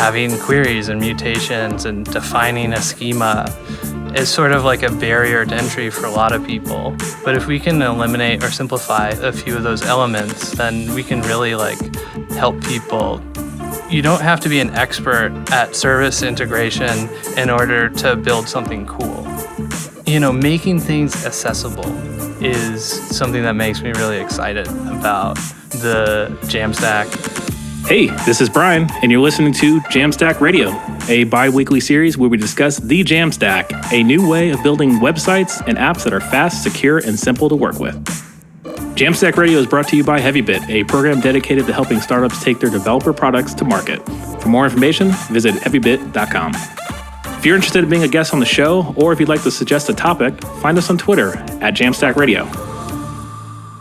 having queries and mutations and defining a schema is sort of like a barrier to entry for a lot of people. But if we can eliminate or simplify a few of those elements, then we can really help people. You don't have to be an expert at service integration in order to build something cool. Making things accessible is something that makes me really excited about the JAMstack. Hey, this is Brian, and you're listening to JAMstack Radio, a bi-weekly series where we discuss the JAMstack, a new way of building websites and apps that are fast, secure, and simple to work with. JAMstack Radio is brought to you by Heavybit, a program dedicated to helping startups take their developer products to market. For more information, visit heavybit.com. If you're interested in being a guest on the show, or if you'd like to suggest a topic, find us on Twitter at JAMstack Radio.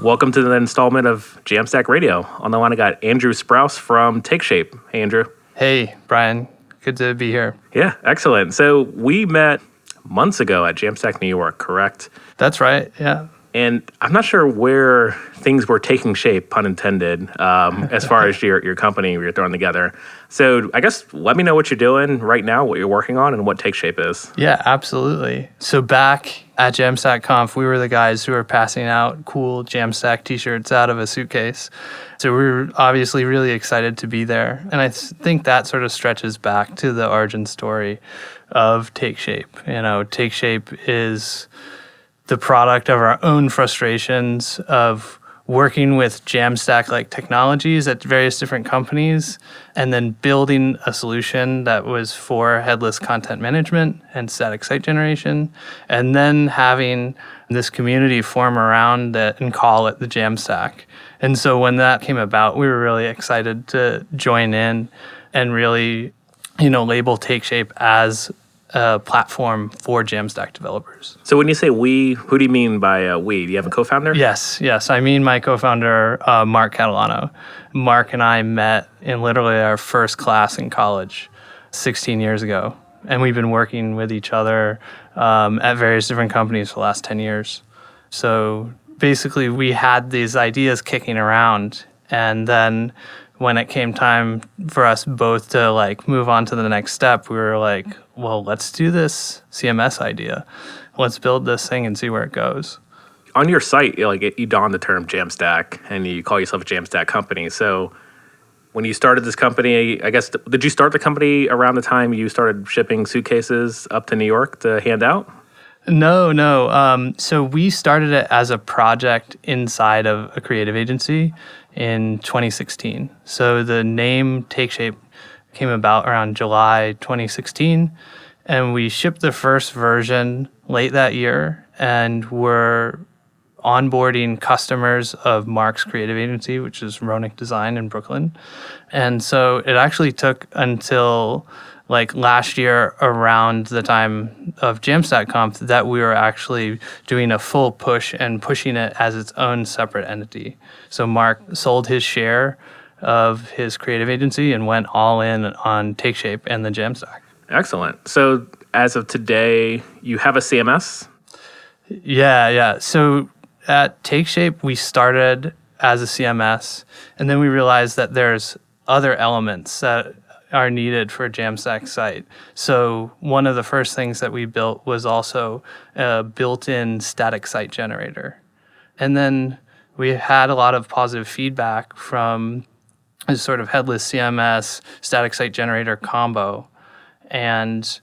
Welcome to the installment of JAMstack Radio. On the line, I got Andrew Sprouse from TakeShape. Hey, Andrew. Hey, Brian. Good to be here. Yeah, excellent. So we met months ago at JAMstack New York, correct? That's right, yeah. And I'm not sure where things were taking shape, pun intended, as far as your company you're throwing together. So I guess let me know what you're doing right now, what you're working on, and what TakeShape is. Yeah, absolutely. So back at JAMstack Conf, we were the guys who were passing out cool JAMstack t-shirts out of a suitcase. So we were obviously really excited to be there. And I think that sort of stretches back to the origin story of TakeShape. TakeShape is the product of our own frustrations of working with JAMstack-like technologies at various different companies and then building a solution that was for headless content management and static site generation, and then having this community form around it and call it the JAMstack. And so when that came about, we were really excited to join in and really, label TakeShape as a platform for JAMstack developers. So when you say we, who do you mean by we? Do you have a co-founder? Yes. I mean my co-founder, Mark Catalano. Mark and I met in literally our first class in college 16 years ago. And we've been working with each other at various different companies for the last 10 years. So basically we had these ideas kicking around, and then when it came time for us both to move on to the next step, we were like, well, let's do this CMS idea. Let's build this thing and see where it goes. On your site, you don the term JAMstack, and you call yourself a JAMstack company. So when you started this company, I guess, did you start the company around the time you started shipping suitcases up to New York to hand out? No. So we started it as a project inside of a creative agency in 2016. So the name TakeShape came about around July 2016, and we shipped the first version late that year, and we're onboarding customers of Mark's creative agency, which is Ronick Design in Brooklyn. And so it actually took until last year around the time of JAMstack Conf that we were actually doing a full push and pushing it as its own separate entity. So Mark sold his share of his creative agency and went all in on TakeShape and the JAMstack. Excellent. So as of today, you have a CMS? Yeah. So at TakeShape, we started as a CMS, and then we realized that there's other elements that are needed for a JAMstack site. So one of the first things that we built was also a built-in static site generator. And then we had a lot of positive feedback from a sort of headless CMS, static site generator combo. And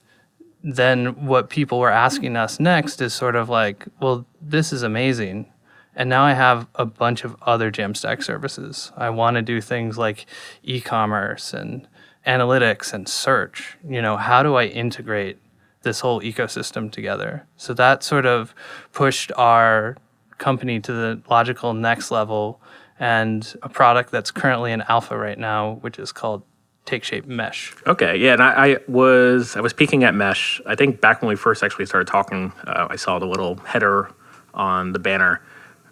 then what people were asking us next is sort of well, this is amazing. And now I have a bunch of other JAMstack services. I want to do things like e-commerce and analytics and search. How do I integrate this whole ecosystem together? So that sort of pushed our company to the logical next level, and a product that's currently in alpha right now, which is called TakeShape Mesh. Okay, yeah, and I was peeking at Mesh. I think back when we first actually started talking, I saw the little header on the banner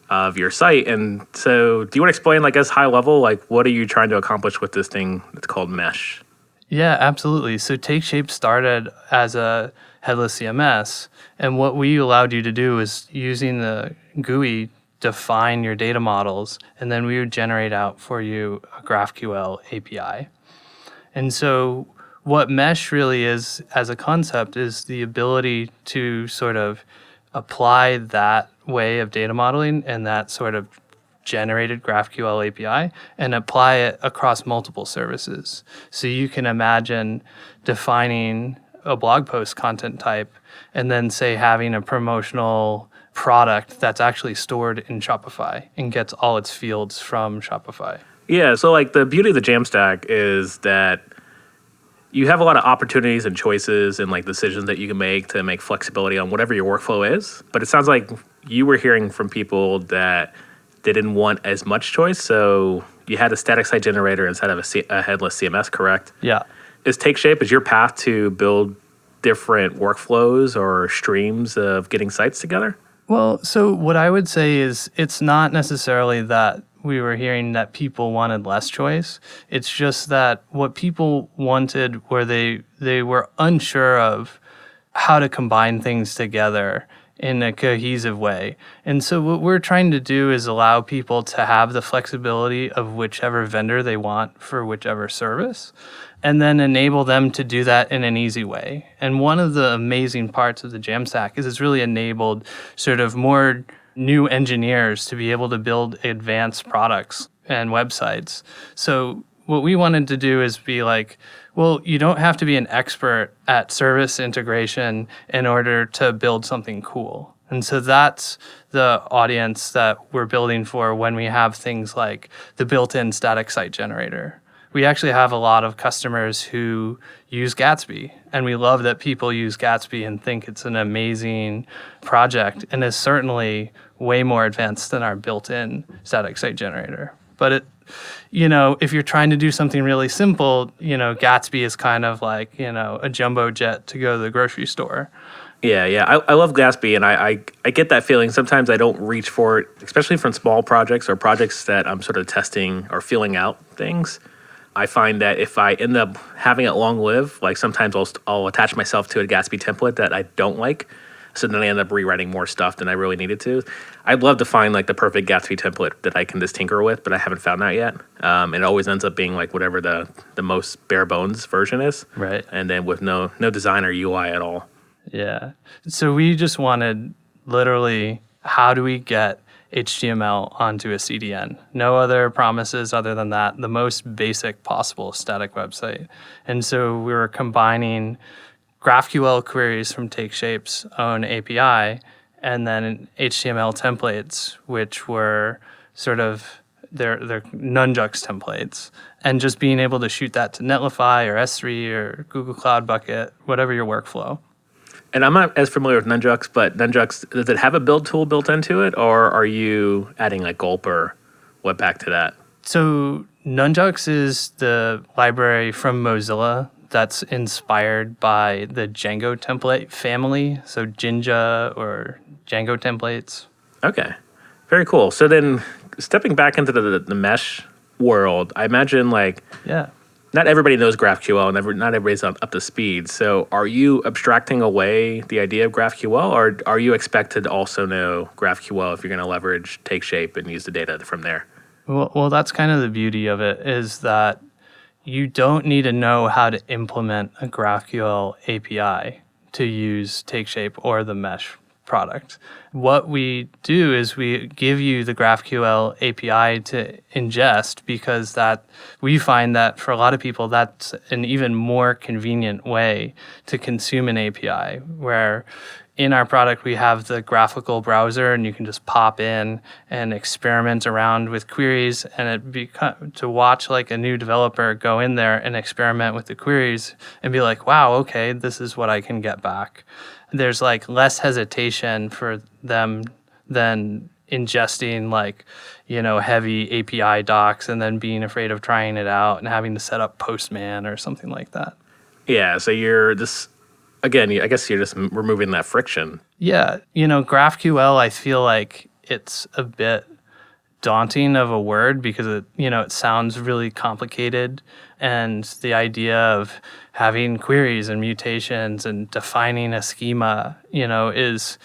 of your site. And so do you want to explain, as high level, what are you trying to accomplish with this thing that's called Mesh? Yeah, absolutely. So TakeShape started as a headless CMS, and what we allowed you to do is using the GUI, define your data models, and then we would generate out for you a GraphQL API. And so what mesh really is as a concept is the ability to sort of apply that way of data modeling and that sort of generated GraphQL API and apply it across multiple services. So you can imagine defining a blog post content type and then say having a promotional product that's actually stored in Shopify and gets all its fields from Shopify. Yeah, so like the beauty of the JAMstack is that you have a lot of opportunities and choices and like decisions that you can make to make flexibility on whatever your workflow is. But it sounds like you were hearing from people that they didn't want as much choice. So you had a static site generator instead of a headless CMS, correct? Yeah. Is TakeShape, is your path to build different workflows or streams of getting sites together? Well, so what I would say is it's not necessarily that we were hearing that people wanted less choice. It's just that what people wanted were they were unsure of how to combine things together in a cohesive way. And so what we're trying to do is allow people to have the flexibility of whichever vendor they want for whichever service, and then enable them to do that in an easy way. And one of the amazing parts of the JAMstack is it's really enabled sort of more new engineers to be able to build advanced products and websites. So what we wanted to do is be like, well, you don't have to be an expert at service integration in order to build something cool. And so that's the audience that we're building for when we have things like the built-in static site generator. We actually have a lot of customers who use Gatsby, and we love that people use Gatsby and think it's an amazing project and is certainly way more advanced than our built-in static site generator. But it, if you're trying to do something really simple, Gatsby is kind of like, a jumbo jet to go to the grocery store. Yeah. I love Gatsby, and I get that feeling. Sometimes I don't reach for it, especially from small projects or projects that I'm sort of testing or feeling out things. I find that if I end up having it long live, like sometimes I'll attach myself to a Gatsby template that I don't like. So then I end up rewriting more stuff than I really needed to. I'd love to find like the perfect Gatsby template that I can just tinker with, but I haven't found that yet. It always ends up being like whatever the most bare bones version is. Right. And then with no design or UI at all. Yeah. So we just wanted literally, how do we get HTML onto a CDN? No other promises other than that. The most basic possible static website. And so we were combining GraphQL queries from TakeShape's own API and then HTML templates, which were sort of their Nunjux templates, and just being able to shoot that to Netlify or S3 or Google Cloud Bucket, whatever your workflow. And I'm not as familiar with Nunjux, but Nunjux, does it have a build tool built into it, or are you adding like Gulp or Webpack to that? So Nunjux is the library from Mozilla that's inspired by the Django template family, so Jinja or Django templates. Okay, very cool. So then stepping back into the mesh world, I imagine not everybody knows GraphQL and not everybody's up to speed. So are you abstracting away the idea of GraphQL, or are you expected to also know GraphQL if you're going to leverage TakeShape and use the data from there? Well, that's kind of the beauty of it, is that you don't need to know how to implement a GraphQL API to use TakeShape or the mesh product. What we do is we give you the GraphQL API to ingest, because that we find that for a lot of people that's an even more convenient way to consume an API, where in our product we have the graphical browser and you can just pop in and experiment around with queries, and to watch like a new developer go in there and experiment with the queries and be like, wow, okay, this is what I can get back. There's like less hesitation for them than ingesting heavy API docs and then being afraid of trying it out and having to set up Postman or something like that. Yeah, so you're just, again, I guess you're just removing that friction. Yeah, GraphQL, I feel like it's a bit daunting of a word because it sounds really complicated, and the idea of having queries and mutations and defining a schema, is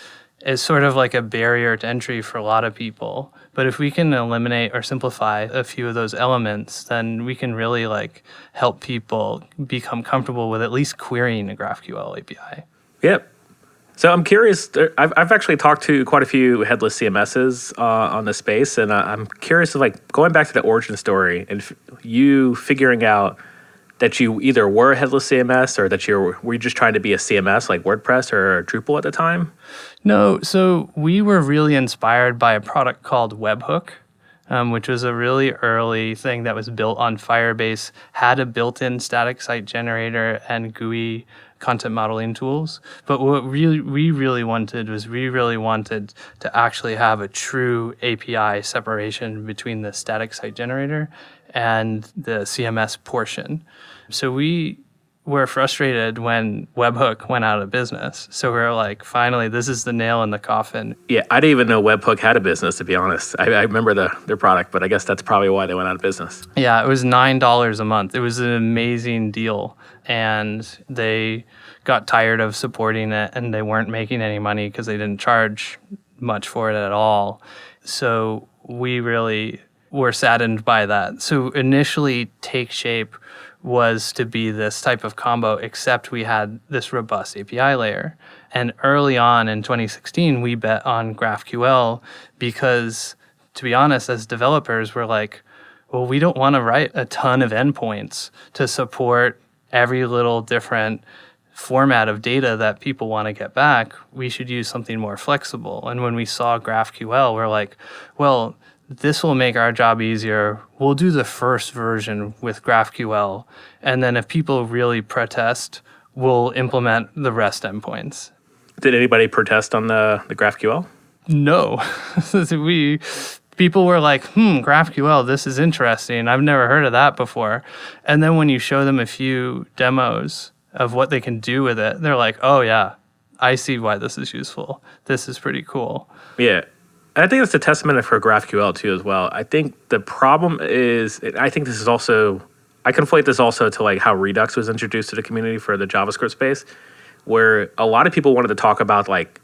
sort of like a barrier to entry for a lot of people. But if we can eliminate or simplify a few of those elements, then we can really like help people become comfortable with at least querying a GraphQL API. Yep. So I'm curious, I've actually talked to quite a few headless CMSs on the space, and I'm curious of like going back to the origin story and you figuring out that you either were a headless CMS or that were you just trying to be a CMS like WordPress or Drupal at the time? No, so we were really inspired by a product called Webhook, which was a really early thing that was built on Firebase, had a built-in static site generator and GUI content modeling tools. But what we really wanted to actually have a true API separation between the static site generator and the CMS portion. So we were frustrated when Webhook went out of business. So we were like, finally, this is the nail in the coffin. Yeah, I didn't even know Webhook had a business, to be honest. I remember their product, but I guess that's probably why they went out of business. Yeah, it was $9 a month. It was an amazing deal. And they got tired of supporting it, and they weren't making any money because they didn't charge much for it at all. So we really were saddened by that. So initially, TakeShape was to be this type of combo, except we had this robust API layer. And early on in 2016, we bet on GraphQL because, to be honest, as developers, we're like, well, we don't want to write a ton of endpoints to support every little different format of data that people want to get back. We should use something more flexible. And when we saw GraphQL, we're like, well, this will make our job easier. We'll do the first version with GraphQL. And then if people really protest, we'll implement the REST endpoints. Did anybody protest on the GraphQL? No. People were like, GraphQL, this is interesting. I've never heard of that before. And then when you show them a few demos of what they can do with it, they're like, oh yeah, I see why this is useful. This is pretty cool. Yeah. And I think that's a testament for GraphQL too as well. I think the problem is, I think this is also, I conflate this also to like how Redux was introduced to the community for the JavaScript space, where a lot of people wanted to talk about like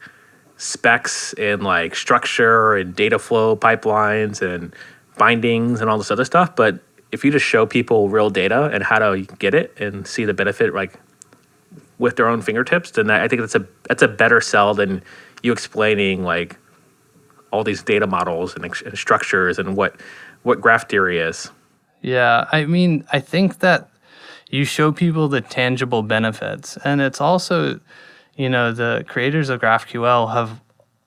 specs and like structure and data flow pipelines and bindings and all this other stuff. But if you just show people real data and how to get it and see the benefit like with their own fingertips, then I think that's a better sell than you explaining like all these data models and structures and what graph theory is. Yeah, I mean, I think that you show people the tangible benefits. And it's also, the creators of GraphQL have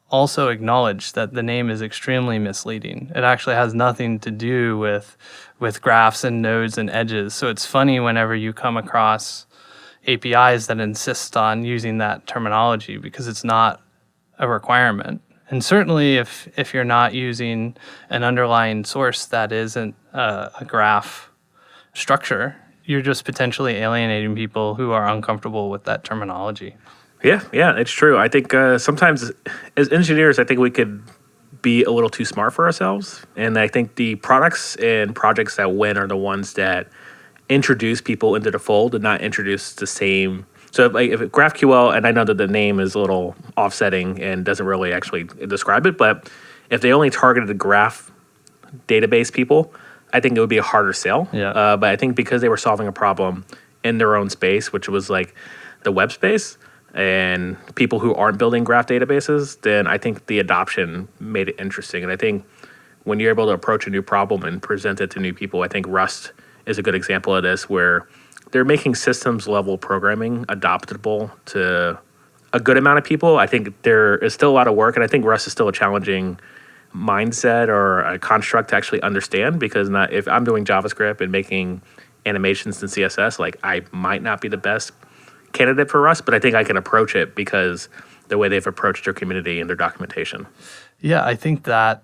also acknowledged that the name is extremely misleading. It actually has nothing to do with graphs and nodes and edges. So it's funny whenever you come across APIs that insist on using that terminology because it's not a requirement. And certainly if you're not using an underlying source that isn't a graph structure, you're just potentially alienating people who are uncomfortable with that terminology. Yeah, it's true. I think sometimes as engineers, I think we could be a little too smart for ourselves. And I think the products and projects that win are the ones that introduce people into the fold and not introduce the same. So if GraphQL, and I know that the name is a little offsetting and doesn't really actually describe it, but if they only targeted the graph database people, I think it would be a harder sell. Yeah. But I think because they were solving a problem in their own space, which was like the web space, and people who aren't building graph databases, then I think the adoption made it interesting. And I think when you're able to approach a new problem and present it to new people, I think Rust is a good example of this, where they're making systems level programming adoptable to a good amount of people. I think there is still a lot of work, and I think Rust is still a challenging mindset or a construct to actually understand, because if I'm doing JavaScript and making animations in CSS, like I might not be the best candidate for Rust, but I think I can approach it because the way they've approached their community and their documentation. Yeah, I think that,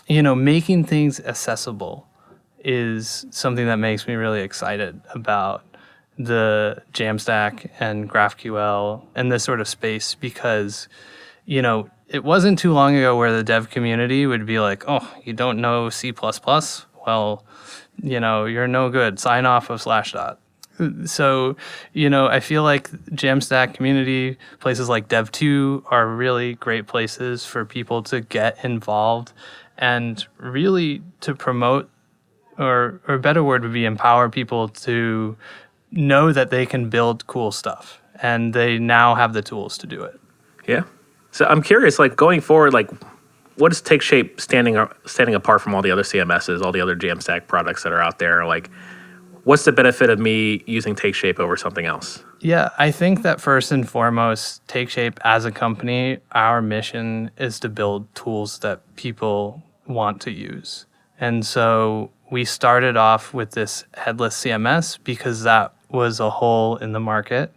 making things accessible is something that makes me really excited about the JAMstack and GraphQL and this sort of space, because, it wasn't too long ago where the dev community would be like, oh, you don't know C++? Well, you're no good. Sign off of /. So, I feel like JAMstack community, places like Dev2 are really great places for people to get involved and really to promote, or a better word would be empower people to know that they can build cool stuff, and they now have the tools to do it. Yeah. So I'm curious, like going forward, like what is TakeShape standing apart from all the other CMSs, all the other JAMstack products that are out there? Like, what's the benefit of me using TakeShape over something else? Yeah, I think that first and foremost, TakeShape as a company, our mission is to build tools that people want to use. And so we started off with this headless CMS because that was a hole in the market.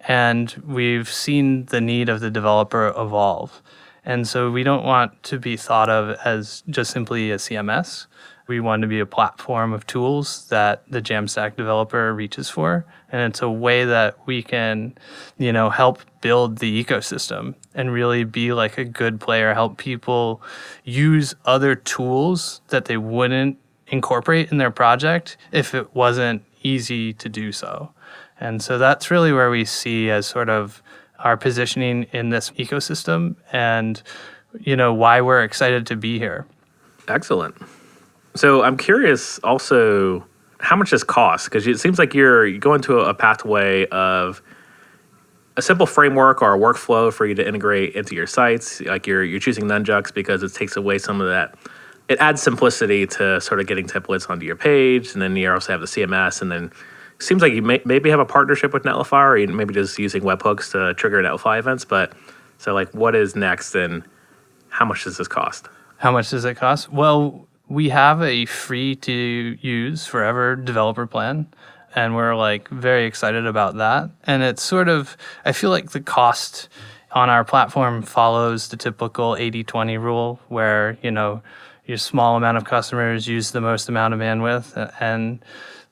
And we've seen the need of the developer evolve. And so we don't want to be thought of as just simply a CMS. We want to be a platform of tools that the JAMstack developer reaches for. And it's a way that we can, help build the ecosystem and really be like a good player, help people use other tools that they wouldn't incorporate in their project if it wasn't easy to do so. And so that's really where we see as sort of our positioning in this ecosystem and, why we're excited to be here. Excellent. So I'm curious also how much this costs, because it seems like you're going to a pathway of a simple framework or a workflow for you to integrate into your sites. Like you're choosing Nunjucks because it takes away some of that. It adds simplicity to sort of getting templates onto your page, and then you also have the CMS, and then it seems like you maybe have a partnership with Netlify, or you maybe just using webhooks to trigger Netlify events. But so like, what is next, and how much does this cost? How much does it cost? Well, we have a free to use forever developer plan, and we're like very excited about that. And it's sort of, I feel like the cost on our platform follows the typical 80-20 rule where, your small amount of customers use the most amount of bandwidth. And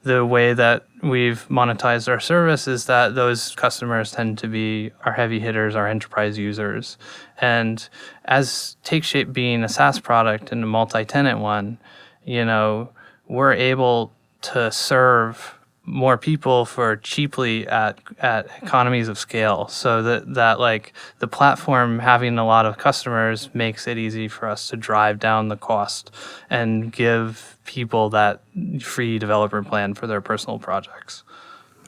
the way that we've monetized our service is that those customers tend to be our heavy hitters, our enterprise users. And as TakeShape being a SaaS product and a multi-tenant one, we're able to serve more people for cheaply at economies of scale. So that like the platform having a lot of customers makes it easy for us to drive down the cost and give people that free developer plan for their personal projects.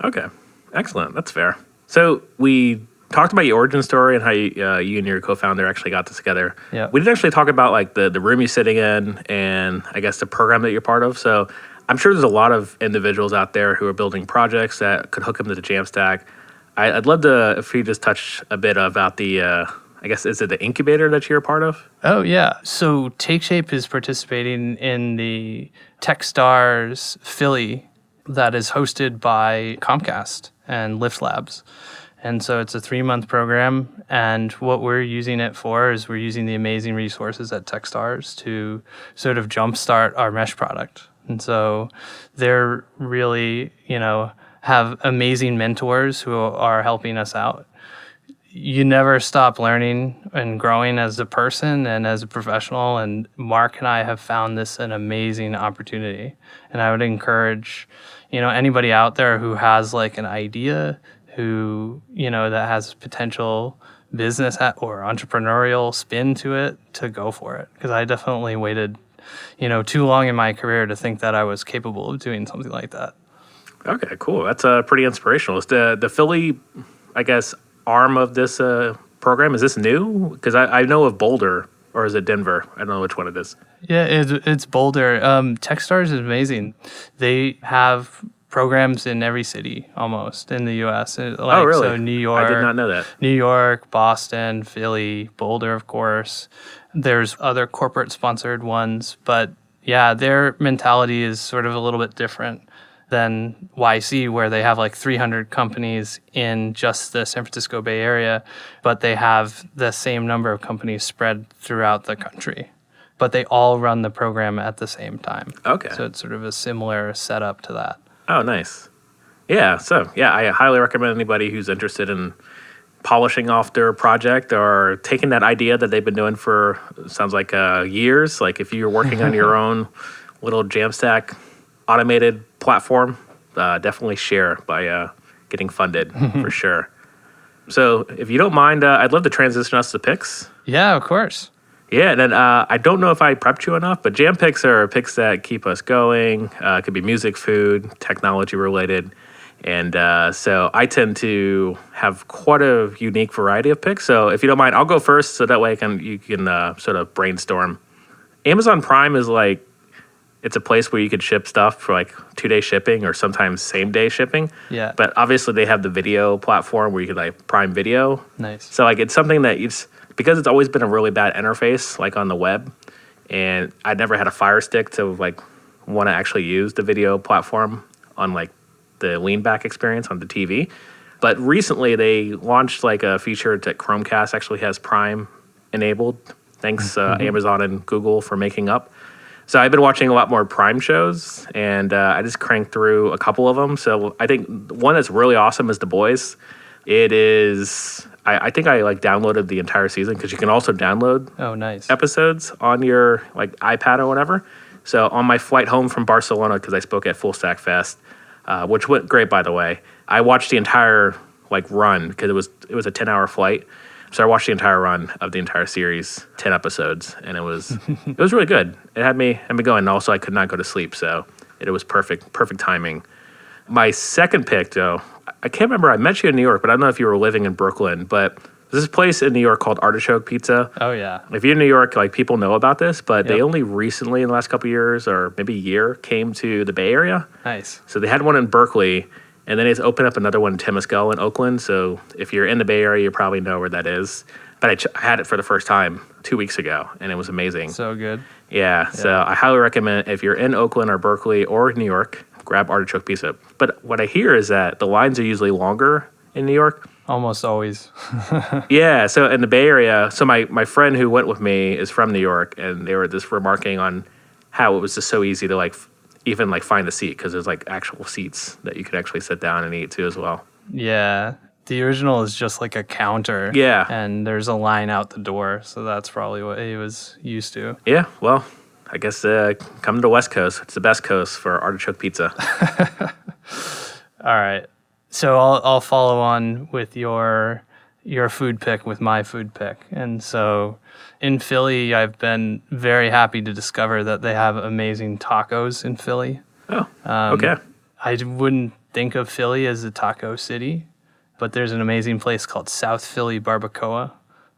Okay, excellent. That's fair. So we talked about your origin story and how you and your co-founder actually got this together. Yeah. We didn't actually talk about like the room you're sitting in and I guess the program that you're part of. So I'm sure there's a lot of individuals out there who are building projects that could hook them to the JAMstack. I'd love to, if you just touch a bit about the, I guess, is it the incubator that you're a part of? Oh, yeah. So TakeShape is participating in the Techstars Philly that is hosted by Comcast and Lyft Labs. And so it's a 3-month program. And what we're using it for is we're using the amazing resources at Techstars to sort of jumpstart our mesh product. And so they're really, have amazing mentors who are helping us out. You never stop learning and growing as a person and as a professional. And Mark and I have found this an amazing opportunity. And I would encourage, anybody out there who has like an idea, who, that has potential business or entrepreneurial spin to it, to go for it. Because I definitely waited too long in my career to think that I was capable of doing something like that. Okay, cool. That's pretty inspirational. Is the Philly, I guess, arm of this program, is this new? Because I know of Boulder, or is it Denver? I don't know which one it is. Yeah, it's Boulder. Techstars is amazing. They have programs in every city almost in the U.S. Oh, really? So New York. I did not know that. New York, Boston, Philly, Boulder, of course. There's other corporate-sponsored ones, but yeah, their mentality is sort of a little bit different than YC, where they have like 300 companies in just the San Francisco Bay Area, but they have the same number of companies spread throughout the country. But they all run the program at the same time. Okay. So it's sort of a similar setup to that. Oh, nice. Yeah, so yeah, I highly recommend anybody who's interested in polishing off their project or taking that idea that they've been doing for, sounds like years. Like if you're working on your own little JAMstack automated platform, definitely share by getting funded for sure. So if you don't mind, I'd love to transition us to picks. Yeah, of course. Yeah, and then I don't know if I prepped you enough, but jam picks are picks that keep us going. It could be music, food, technology related. And so I tend to have quite a unique variety of picks. So if you don't mind, I'll go first so that way you can sort of brainstorm. Amazon Prime is like, it's a place where you could ship stuff for like 2-day shipping or sometimes same-day shipping. Yeah. But obviously they have the video platform where you could like Prime Video. Nice. So like it's something that because it's always been a really bad interface like on the web, and I never had a Fire Stick to like want to actually use the video platform on like the lean back experience on the TV. But recently they launched like a feature that Chromecast actually has Prime enabled. Thanks Amazon and Google for making up. So I've been watching a lot more Prime shows, and I just cranked through a couple of them. So I think one that's really awesome is The Boys. It is, I think I like downloaded the entire season because you can also download episodes on your like iPad or whatever. So on my flight home from Barcelona, because I spoke at Full Stack Fest, which went great by the way, I watched the entire like run because it was a 10-hour flight. So I watched the entire run of the entire series, 10 episodes, and it was really good. It had me going. And also, I could not go to sleep, so it was perfect timing. My second pick, though, I can't remember. I met you in New York, but I don't know if you were living in Brooklyn. But there's this place in New York called Artichoke Pizza. Oh yeah. If you're in New York, like people know about this, but they only recently, in the last couple of years or maybe a year, came to the Bay Area. Nice. So they had one in Berkeley. And then it's opened up another one in Temescal in Oakland. So if you're in the Bay Area, you probably know where that is. But I had it for the first time 2 weeks ago, and it was amazing. So good. Yeah. So I highly recommend if you're in Oakland or Berkeley or New York, grab Artichoke Pizza. But what I hear is that the lines are usually longer in New York. Almost always. Yeah. So in the Bay Area, so my friend who went with me is from New York, and they were just remarking on how it was just so easy to even find a seat because there's like actual seats that you could actually sit down and eat too as well. Yeah. The original is just like a counter. Yeah. And there's a line out the door. So that's probably what he was used to. Yeah. Well, I guess come to the West Coast. It's the best coast for Artichoke Pizza. All right. So I'll follow on with your food pick with my food pick. And so in Philly, I've been very happy to discover that they have amazing tacos in Philly. Oh, okay. I wouldn't think of Philly as a taco city, but there's an amazing place called South Philly Barbacoa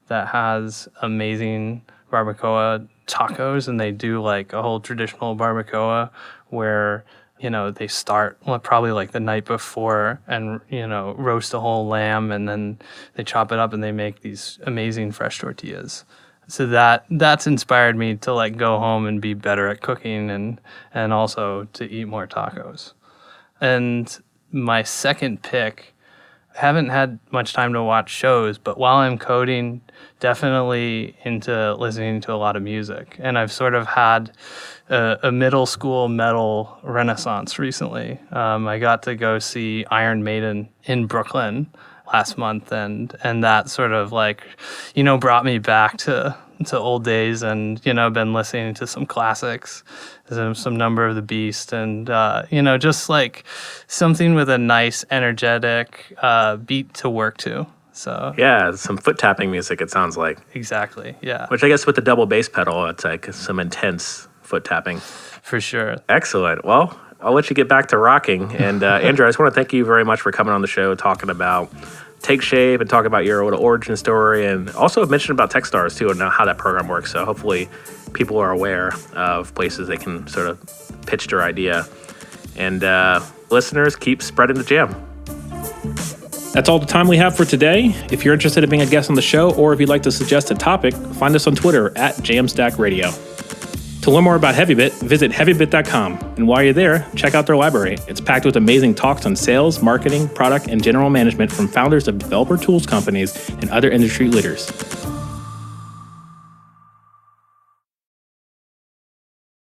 that has amazing barbacoa tacos, and they do like a whole traditional barbacoa where, they start probably like the night before and, roast a whole lamb, and then they chop it up and they make these amazing fresh tortillas. So that's inspired me to like go home and be better at cooking and also to eat more tacos. And my second pick, I haven't had much time to watch shows, but while I'm coding, definitely into listening to a lot of music. And I've sort of had a middle school metal renaissance recently. I got to go see Iron Maiden in Brooklyn last month, and that sort of like, brought me back to old days, and been listening to some classics, some Number of the Beast, and just like something with a nice energetic beat to work to. So yeah, some foot tapping music, it sounds like. Exactly. Yeah. Which I guess with the double bass pedal, it's like some intense foot tapping. For sure. Excellent. Well, I'll let you get back to rocking. And Andrew, I just want to thank you very much for coming on the show, talking about TakeShape and talk about your origin story, and also mention about Techstars too and how that program works. So hopefully people are aware of places they can sort of pitch their idea. And listeners, keep spreading the jam. That's all the time we have for today. If you're interested in being a guest on the show, or if you'd like to suggest a topic, find us on Twitter at JAMstack Radio. To learn more about Heavybit, visit heavybit.com. And while you're there, check out their library. It's packed with amazing talks on sales, marketing, product, and general management from founders of developer tools companies and other industry leaders.